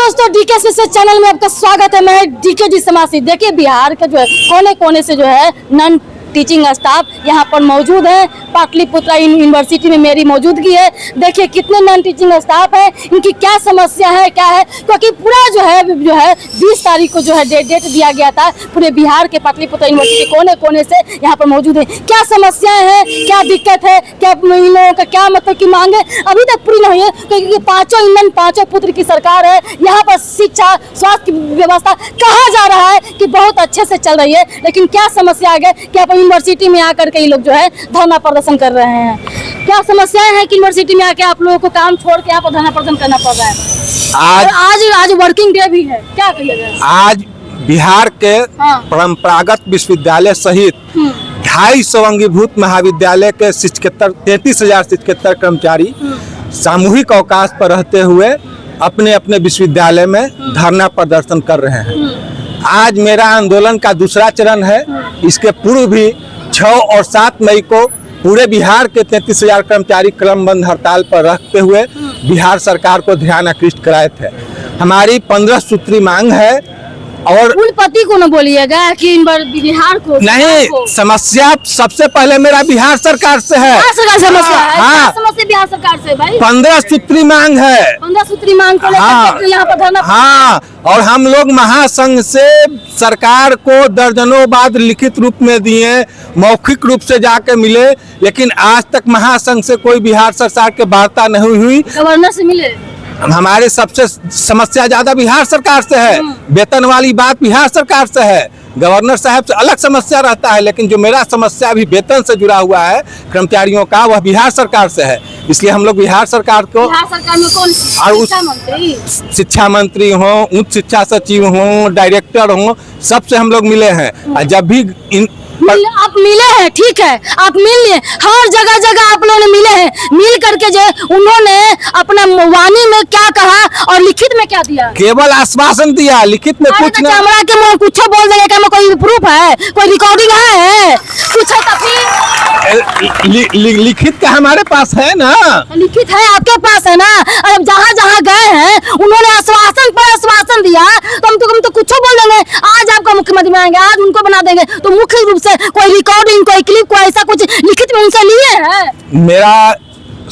दोस्तों, DK channel में आपका स्वागत है। मैं डीके जी समासी। देखिए, बिहार के जो है कोने कोने से जो है नॉन टीचिंग स्टाफ यहाँ पर मौजूद है। पाटलिपुत्रा यूनिवर्सिटी में मेरी मौजूदगी है। देखिए कितने नॉन टीचिंग स्टाफ है, इनकी क्या समस्या है, क्या है, क्योंकि पूरा जो है 20 तारीख को जो है डेट दिया गया था। पूरे बिहार के पाटलिपुत्रा यूनिवर्सिटी कोने कोने से यहाँ पर मौजूद है। क्या समस्याएं हैं, क्या दिक्कत है, क्या इन लोगों का क्या मतलब की मांग है, अभी तक पूरी नहीं है। क्योंकि पांचों पुत्र की सरकार है। यहाँ पर शिक्षा, स्वास्थ्य की व्यवस्था कहा जा रहा है कि बहुत अच्छे से चल रही है, लेकिन क्या समस्या आ गई कि आप यूनिवर्सिटी में आकर के ये लोग जो है धरना प्रदर्शन कर रहे हैं। क्या समस्याएं हैं कि यूनिवर्सिटी में आके आप लोगों को काम छोड़ के यहाँ पर धरना प्रदर्शन करना पड़ रहा है। आज वर्किंग डे भी है, क्या कहिएगा? आज बिहार के परंपरागत विश्वविद्यालय सहित 250 अंगीभूत महाविद्यालय के 33,000 शिक्षकेतर कर्मचारी सामूहिक अवकाश पर रहते हुए अपने अपने विश्वविद्यालय में धरना प्रदर्शन कर रहे हैं। आज मेरा आंदोलन का दूसरा चरण है। इसके पूर्व भी 6 और 7 मई को पूरे बिहार के 33,000 कर्मचारी क्रमबद्ध हड़ताल पर रखते हुए बिहार सरकार को ध्यान आकृष्ट कराए थे। हमारी 15 सूत्री मांग है। और कुलपति को न बोलिएगा कि बिहार को नहीं, समस्या सबसे पहले मेरा बिहार सरकार से है। बिहार सरकार समस्या है। हाँ, समस्या बिहार सरकार से भाई। 15 सूत्री मांग है। 15 सूत्री मांग को लेकर यहाँ पर धरना। हाँ, और हम लोग महासंघ से सरकार को दर्जनों बार लिखित रूप में दिए, मौखिक रूप से जाके मिले, लेकिन आज तक महासंघ से कोई बिहार सरकार के वार्ता नहीं हुई। गवर्नर से मिले। हमारे सबसे समस्या ज्यादा बिहार सरकार से है। वेतन वाली बात बिहार सरकार से है। गवर्नर साहब से अलग समस्या रहता है, लेकिन जो मेरा समस्या अभी वेतन से जुड़ा हुआ है कर्मचारियों का, वह बिहार सरकार से है। इसलिए हम लोग बिहार सरकार को, बिहार सरकार में कौन, शिक्षा मंत्री हो, उच्च शिक्षा सचिव हो, डायरेक्टर हो, सबसे हम लोग मिले हैं। और जब भी आप मिले हैं, ठीक है, आप मिल लिए, हर जगह जगह आप लोगों ने मिले हैं। मिल करके जो उन्होंने अपना वाणी में क्या कहा और लिखित में क्या दिया? केवल आश्वासन दिया, लिखित में कुछ नहीं। कैमरा के मुंह कुछ बोल देने का कोई प्रूफ है, कोई रिकॉर्डिंग है? कुछ लिखित का हमारे पास है ना। लिखित है, आपके पास है ना। अब जहाँ जहाँ गए हैं उन्होंने आश्वासन पर आश्वासन दिया, तो हम तो कुछ बोल देंगे। आज आपका मुख्यमंत्री बनाएंगे, आज उनको बना देंगे, तो मुख्य रूप से कोई रिकॉर्डिंग, कोई क्लिप, कोई ऐसा कुछ लिखित में उनसे लिए है? मेरा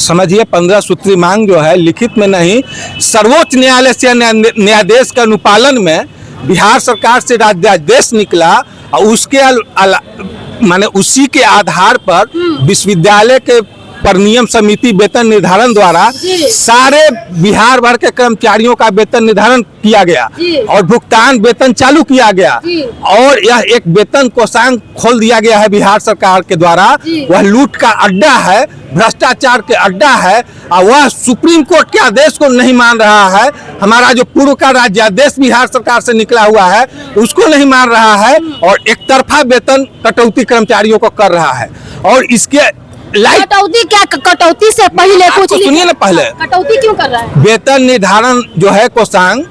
समझिए 15 सूत्री मांग जो है लिखित में नहीं, सर्वोच्च न्यायालय से न्यायादेश का अनुपालन में बिहार सरकार से राज्यादेश निकला, और उसके माने उसी के आधार पर विश्वविद्यालय के परिनियम समिति वेतन निर्धारण द्वारा सारे बिहार भर के कर्मचारियों का वेतन निर्धारण किया गया और भुगतान वेतन चालू किया गया। और यह एक वेतन कोषांग खोल दिया गया है बिहार सरकार के द्वारा। वह लूट का अड्डा है, भ्रष्टाचार के अड्डा है, और वह सुप्रीम कोर्ट के आदेश को नहीं मान रहा है। हमारा जो पूर्व का राज्यादेश बिहार सरकार से निकला हुआ है उसको नहीं मान रहा है, और एक तरफा वेतन कटौती कर्मचारियों को कर रहा है। और इसके कटौती क्या, कटौती से पहले कुछ सुनिए ना, पहले कटौती क्यों कर रहा है? वेतन निर्धारण जो है कोषांग,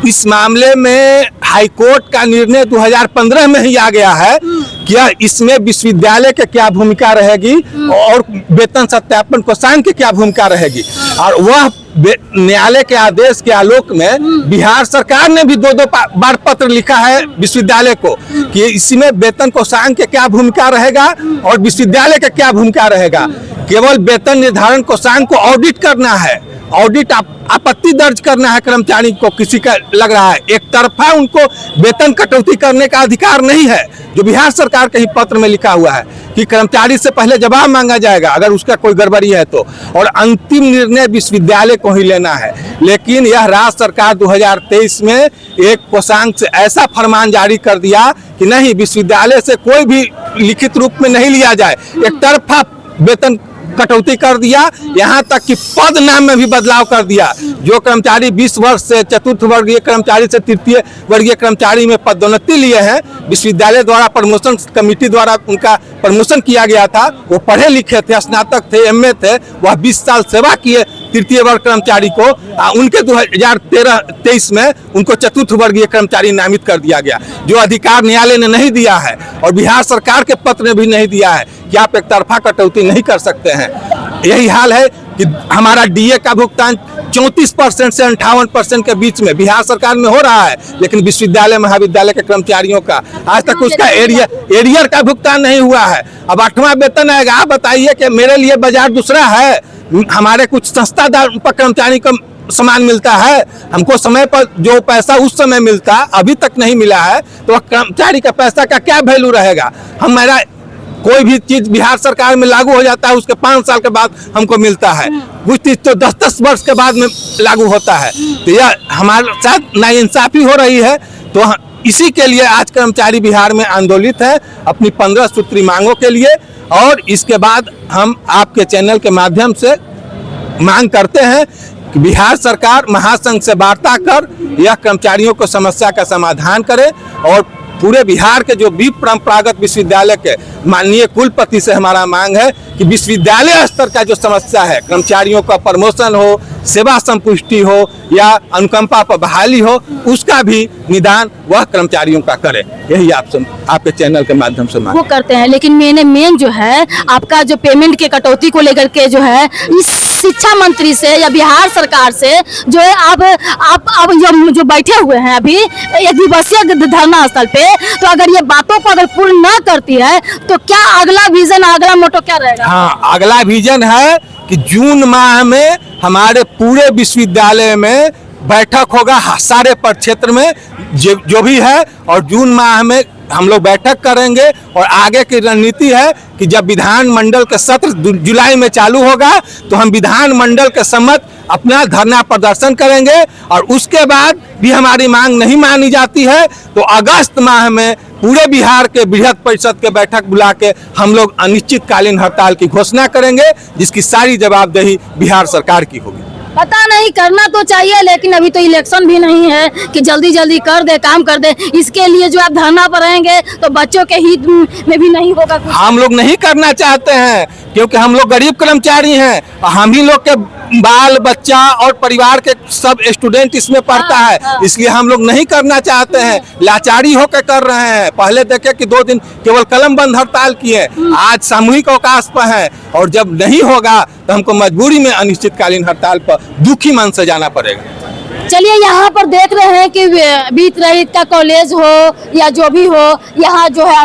इस मामले में हाईकोर्ट का निर्णय 2015 में ही आ गया है कि इसमें विश्वविद्यालय की क्या भूमिका रहेगी और वेतन सत्यापन कोषांग की क्या भूमिका रहेगी। और वह न्यायालय के आदेश के आलोक में बिहार सरकार ने भी 2 बार पत्र लिखा है विश्वविद्यालय को कि इसमें वेतन कोषांग के क्या भूमिका रहेगा और विश्वविद्यालय का क्या भूमिका रहेगा। केवल वेतन निर्धारण कोषांग को ऑडिट करना है, ऑडिट आपत्ति दर्ज करना है कर्मचारी को। किसी का लग रहा है एक तरफा उनको वेतन कटौती करने का अधिकार नहीं है, जो बिहार सरकार के ही पत्र में लिखा हुआ है कि कर्मचारी से पहले जवाब मांगा जाएगा अगर उसका कोई गड़बड़ी है तो, और अंतिम निर्णय विश्वविद्यालय को ही लेना है। लेकिन यह राज्य सरकार 2023 में एक कोषांग से ऐसा फरमान जारी कर दिया कि नहीं, विश्वविद्यालय से कोई भी लिखित रूप में नहीं लिया जाए, एक तरफा वेतन कटौती कर दिया। यहाँ तक कि पद नाम में भी बदलाव कर दिया। जो कर्मचारी 20 वर्ष से चतुर्थ वर्गीय कर्मचारी से तृतीय वर्गीय कर्मचारी में पदोन्नति लिए हैं, विश्वविद्यालय द्वारा प्रमोशन कमेटी द्वारा उनका प्रमोशन किया गया था, वो पढ़े लिखे थे, स्नातक थे, MA थे, वह 20 साल सेवा किए तृतीय वर्ग कर्मचारी को उनके 2023 में उनको चतुर्थ वर्गीय कर्मचारी नामित कर दिया गया, जो अधिकार न्यायालय ने नहीं दिया है और बिहार सरकार के पत्र ने भी नहीं दिया है कि आप एक तरफा कटौती नहीं कर सकते हैं। यही हाल है कि हमारा डीए का भुगतान 34% से 58% के बीच में बिहार सरकार में हो रहा है, लेकिन विश्वविद्यालय महाविद्यालय के कर्मचारियों का आज तक उसका एरियर का भुगतान नहीं हुआ है। अब 8वां वेतन आएगा। आप बताइए कि मेरे लिए बाजार दूसरा है, हमारे कुछ संस्थादार कर्मचारी को सामान मिलता है, हमको समय पर जो पैसा उस समय मिलता अभी तक नहीं मिला है, तो कर्मचारी का पैसा का क्या वैल्यू रहेगा। हमारा कोई भी चीज बिहार सरकार में लागू हो जाता है, उसके 5 साल के बाद हमको मिलता है, कुछ चीज तो 10-10 वर्ष के बाद में लागू होता है। तो यह हमारे साथ नाइंसाफी हो रही है। तो इसी के लिए आज कर्मचारी बिहार में आंदोलित है अपनी 15 सूत्री मांगों के लिए। और इसके बाद हम आपके चैनल के माध्यम से मांग करते हैं कि बिहार सरकार महासंघ से वार्ता कर यह कर्मचारियों को समस्या का समाधान करे और पूरे बिहार के जो भी परंपरागत विश्वविद्यालय के माननीय कुलपति से हमारा मांग है कि विश्वविद्यालय स्तर का जो समस्या है, कर्मचारियों का प्रमोशन हो, सेवा संपुष्टि हो या अनुकंपा पर बहाली हो, उसका भी निदान वह कर्मचारियों का करे। यही आपके चैनल के माध्यम से मांग वो करते हैं। लेकिन मेन जो है आपका जो पेमेंट के कटौती को लेकर के जो है इस शिक्षा मंत्री से या बिहार सरकार से जो है आप जो बैठे हुए हैं अभी एक दिवसीय धरना स्थल पे, तो अगर ये बातों को अगर पूर्ण न करती है तो क्या अगला विजन, अगला मोटो क्या रहेगा? हाँ, अगला विजन है कि जून माह में हमारे पूरे विश्वविद्यालय में बैठक होगा, सारे प्रक्षेत्र में जो भी है, और जून माह में हम लोग बैठक करेंगे। और आगे की रणनीति है कि जब विधानमंडल का सत्र जुलाई में चालू होगा तो हम विधानमंडल के सम्मत अपना धरना प्रदर्शन करेंगे। और उसके बाद भी हमारी मांग नहीं मानी जाती है तो अगस्त माह में पूरे बिहार के बृहद परिषद के बैठक बुला के हम लोग अनिश्चितकालीन हड़ताल की घोषणा करेंगे, जिसकी सारी जवाबदेही बिहार सरकार की होगी। पता नहीं, करना तो चाहिए, लेकिन अभी तो इलेक्शन भी नहीं है कि जल्दी जल्दी कर दे, काम कर दे। इसके लिए जो आप धरना पर रहेंगे तो बच्चों के हित में भी नहीं होगा कुछ। हम लोग नहीं करना चाहते हैं क्योंकि हम लोग गरीब कर्मचारी हैं, हम ही लोग के बाल बच्चा और परिवार के सब स्टूडेंट इसमें पढ़ता है, इसलिए हम लोग नहीं करना चाहते हैं, लाचारी होकर कर रहे हैं। पहले देखे कि 2 दिन केवल कलम बंद हड़ताल किए, आज सामूहिक अवकाश पर है, और जब नहीं होगा तो हमको मजबूरी में अनिश्चितकालीन हड़ताल पर दुखी मन से जाना पड़ेगा। चलिए, यहाँ पर देख रहे हैं कि वित्त रहित का कॉलेज हो या जो भी हो, यहाँ जो है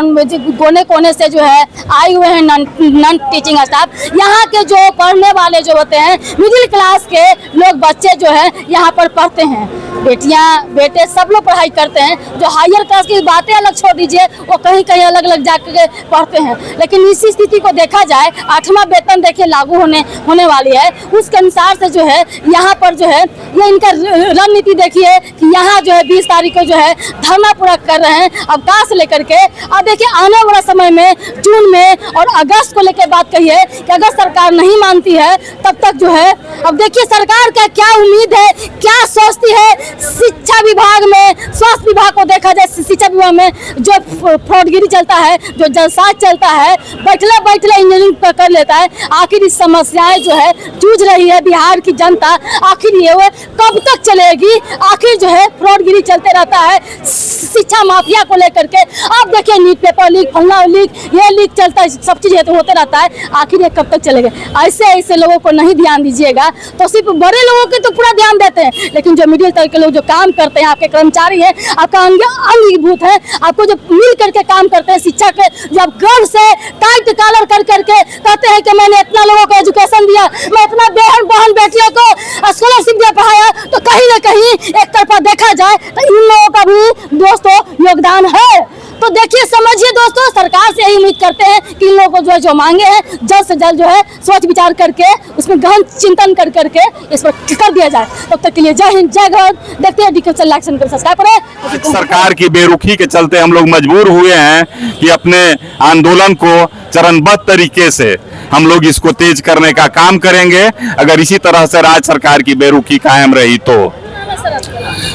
कोने कोने से जो है आए हुए हैं नॉन टीचिंग स्टाफ। यहाँ के जो पढ़ने वाले जो होते हैं मिडिल क्लास के लोग, बच्चे जो है यहाँ पर पढ़ते हैं, बेटियाँ बेटे सब लोग पढ़ाई करते हैं। जो हायर क्लास की बातें अलग छोड़ दीजिए, वो कहीं कहीं अलग अलग जाकर पढ़ते हैं। लेकिन इसी स्थिति को देखा जाए, 8वां वेतन देखिए लागू होने वाली है, उसके अनुसार से जो है यहाँ पर जो है ये इनका रणनीति देखिए कि यहाँ जो है 20 तारीख को जो है धरना पूरा कर रहे हैं अवकाश लेकर के। अब देखिए आने वाला समय में जून में और अगस्त को लेकर बात कहिए कि अगर सरकार नहीं मानती है तब तक जो है, अब देखिए सरकार का क्या उम्मीद है, क्या सोचती है। शिक्षा विभाग में, स्वास्थ्य विभाग को देखा जाए, शिक्षा विभाग में जो फ्रॉडगिरी चलता है, जो जलसाज चलता है, बैठले बैठले इंजीनियरिंग कर लेता है। आखिर इस समस्याएं जो है जूझ रही है बिहार की जनता, आखिर ये कब तक चलेगी? आखिर जो है फ्रॉडगिरी चलते रहता है शिक्षा माफिया को लेकर के। आप देखिए नीट पेपर लीक, फलना लीक, ये लीक चलता है, सब चीज तो होते रहता है। आखिर ये कब तक चलेगा? ऐसे लोगों को नहीं ध्यान दीजिएगा तो सिर्फ बड़े लोगों के तो पूरा ध्यान देते हैं, लेकिन जो मिडिल तक के लोग जो काम करते हैं, आपके कर्मचारी हैं, आपका अंगीभूत है, आपको जो मिल करके काम करते हैं शिक्षा के, जब गर्व से टाइट कॉलर कर करके कहते हैं कि मैंने इतना लोगों को एजुकेशन दिया, मैं इतना बहन बेटियों को स्कॉलरशिप दिया, पढ़ाया, तो कहीं ना कहीं एक तरफा देखा जाए तो इन लोगों का भी दोस्तों योगदान है। तो देखिए, समझिए दोस्तों, सरकार से यही उम्मीद करते हैं कि इन लोगों को जो मांगे हैं जल्द से जल्द जो है सोच विचार करके उसमें गहन चिंतन कर करके इस पर कर दिया जाए। तब तक के लिए जय हिंद, जय भारत। देखते हैं DK चैनल को सब्सक्राइब करें। सरकार की बेरुखी के चलते हम लोग मजबूर हुए हैं कि अपने आंदोलन को चरणबद्ध तरीके से हम लोग इसको तेज करने का काम करेंगे। अगर इसी तरह से राज्य सरकार की बेरुखी कायम रही तो।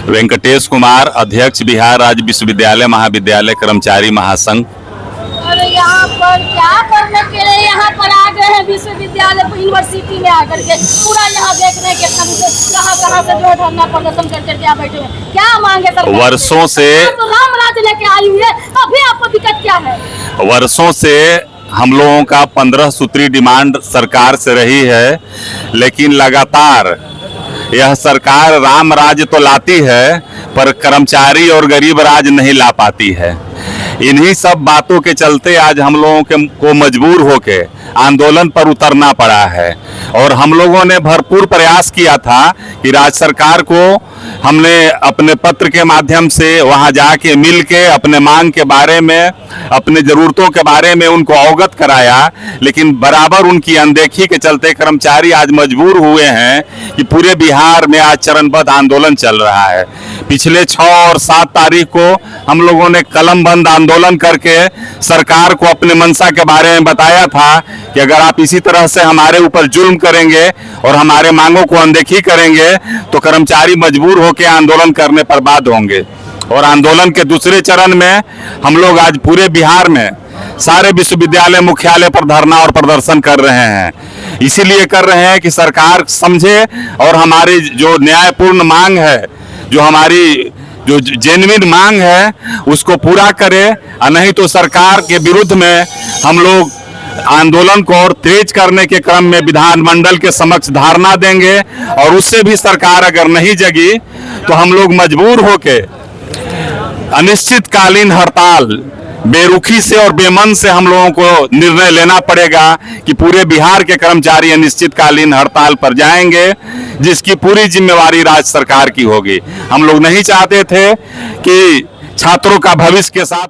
वेंकटेश कुमार, अध्यक्ष बिहार राज्य विश्वविद्यालय महाविद्यालय कर्मचारी महासंघ। यहाँ पर क्या करने के लिए यहाँ पर आ गए हैं विश्वविद्यालय यूनिवर्सिटी में आकर के पूरा यहाँ देख रहे हैं कि कहाँ से जो है धरना प्रदर्शन करके यहाँ बैठे हैं। क्या मांगे सर? वर्षों से तो राम राज लेके आई हुई है, अभी आपको दिक्कत क्या है? वर्षों से हम लोगों का 15 सूत्री डिमांड सरकार से रही है, लेकिन लगातार यह सरकार राम राज तो लाती है पर कर्मचारी और गरीब राज नहीं ला पाती है। इन्हीं सब बातों के चलते आज हम लोगों को मजबूर होके आंदोलन पर उतरना पड़ा है। और हम लोगों ने भरपूर प्रयास किया था कि राज्य सरकार को हमने अपने पत्र के माध्यम से वहां जाके मिल के अपने मांग के बारे में, अपने जरूरतों के बारे में उनको अवगत कराया, लेकिन बराबर उनकी अनदेखी के चलते कर्मचारी आज मजबूर हुए हैं कि पूरे बिहार में आज चरणबद्ध आंदोलन चल रहा है। पिछले 6 और 7 तारीख को हम लोगों ने कलम बंद आंदोलन करके सरकार को अपने मंशा के बारे में बताया था कि अगर आप इसी तरह से हमारे ऊपर जुल्म करेंगे और हमारे मांगों को अनदेखी करेंगे तो कर्मचारी मजबूर होकर आंदोलन करने पर बाध्य होंगे। और आंदोलन के दूसरे चरण में हम लोग आज पूरे बिहार में सारे विश्वविद्यालय मुख्यालय पर धरना और प्रदर्शन कर रहे हैं। इसीलिए कर रहे हैं कि सरकार समझे और हमारी जो न्यायपूर्ण मांग है, जो हमारी जो जेन्युइन मांग है उसको पूरा करे, और नहीं तो सरकार के विरुद्ध में हम लोग आंदोलन को और तेज करने के क्रम में विधानमंडल के समक्ष धारणा देंगे। और उससे भी सरकार अगर नहीं जगी तो हम लोग मजबूर होके अनिश्चितकालीन हड़ताल बेरुखी से और बेमन से हम लोगों को निर्णय लेना पड़ेगा कि पूरे बिहार के कर्मचारी अनिश्चितकालीन हड़ताल पर जाएंगे, जिसकी पूरी जिम्मेवारी राज्य सरकार की होगी। हम लोग नहीं चाहते थे कि छात्रों का भविष्य के साथ